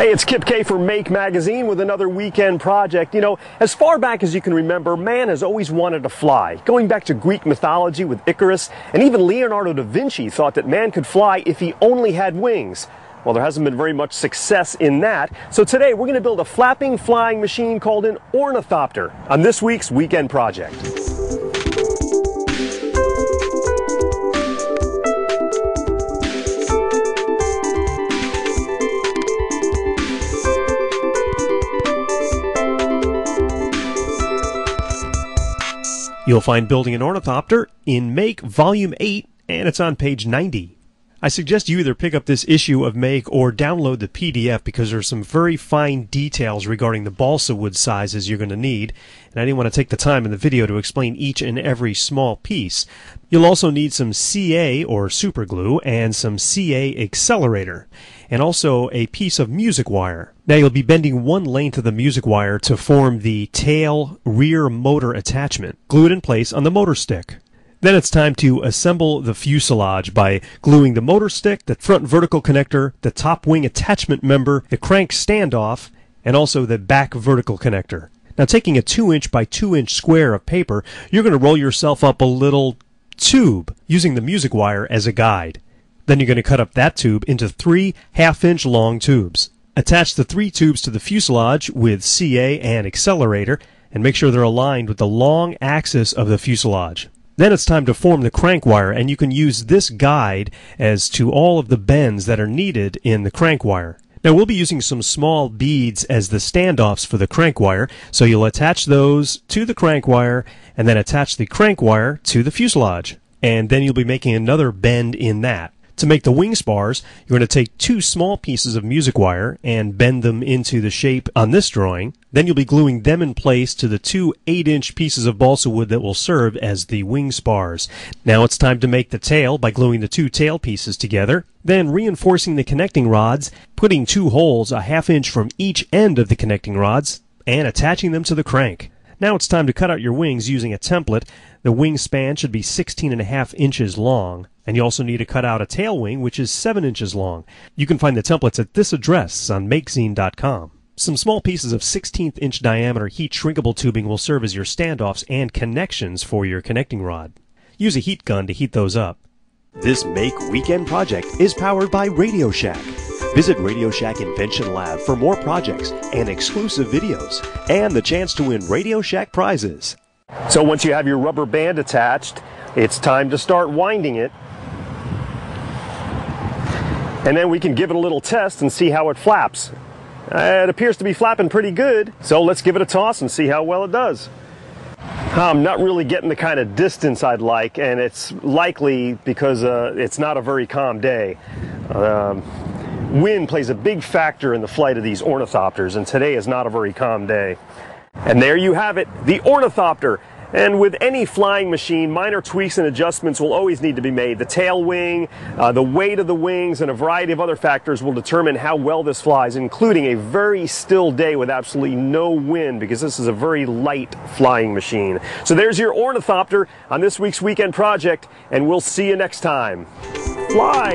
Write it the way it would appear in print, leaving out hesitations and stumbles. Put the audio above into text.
Hey, it's Kip K for Make Magazine with another weekend project. You know, as far back as you can remember, man has always wanted to fly. Going back to Greek mythology with Icarus, and even Leonardo da Vinci thought that man could fly if he only had wings. Well, there hasn't been very much success in that. So today we're going to build a flapping flying machine called an Ornithopter on this week's weekend project. You'll find Building an Ornithopter in Make Volume 8, and it's on page 90. I suggest you either pick up this issue of Make or download the PDF because there's some very fine details regarding the balsa wood sizes you're going to need, and I didn't want to take the time in the video to explain each and every small piece. You'll also need some CA or super glue and some CA accelerator, and also a piece of music wire. Now you'll be bending one length of the music wire to form the tail rear motor attachment. Glue it in place on the motor stick. Then it's time to assemble the fuselage by gluing the motor stick, the front vertical connector, the top wing attachment member, the crank standoff, and also the back vertical connector. Now taking a 2-inch by 2-inch square of paper, you're going to roll yourself up a little tube using the music wire as a guide. Then you're going to cut up that tube into 3 half-inch long tubes. Attach the 3 tubes to the fuselage with CA and accelerator and make sure they're aligned with the long axis of the fuselage. Then it's time to form the crank wire, and you can use this guide as to all of the bends that are needed in the crank wire. Now we'll be using some small beads as the standoffs for the crank wire, so you'll attach those to the crank wire and then attach the crank wire to the fuselage. And then you'll be making another bend in that. To make the wing spars, you're going to take 2 small pieces of music wire and bend them into the shape on this drawing. Then you'll be gluing them in place to the 2 8-inch pieces of balsa wood that will serve as the wing spars. Now it's time to make the tail by gluing the 2 tail pieces together, then reinforcing the connecting rods, putting 2 holes a half-inch from each end of the connecting rods, and attaching them to the crank. Now it's time to cut out your wings using a template. The wing span should be 16.5 inches long. And you also need to cut out a tail wing, which is 7 inches long. You can find the templates at this address on makezine.com. Some small pieces of 16th inch diameter heat shrinkable tubing will serve as your standoffs and connections for your connecting rod. Use a heat gun to heat those up. This Make Weekend project is powered by Radio Shack. Visit Radio Shack Invention Lab for more projects and exclusive videos, and the chance to win Radio Shack prizes. So once you have your rubber band attached, it's time to start winding it. And then we can give it a little test and see how it flaps. It appears to be flapping pretty good, so let's give it a toss and see how well it does. I'm not really getting the kind of distance I'd like, and it's likely because it's not a very calm day. Wind plays a big factor in the flight of these ornithopters, and today is not a very calm day. And there you have it, the Ornithopter. And with any flying machine, minor tweaks and adjustments will always need to be made. The tail wing, the weight of the wings, and a variety of other factors will determine how well this flies, including a very still day with absolutely no wind, because this is a very light flying machine. So there's your Ornithopter on this week's weekend project, and we'll see you next time. Fly!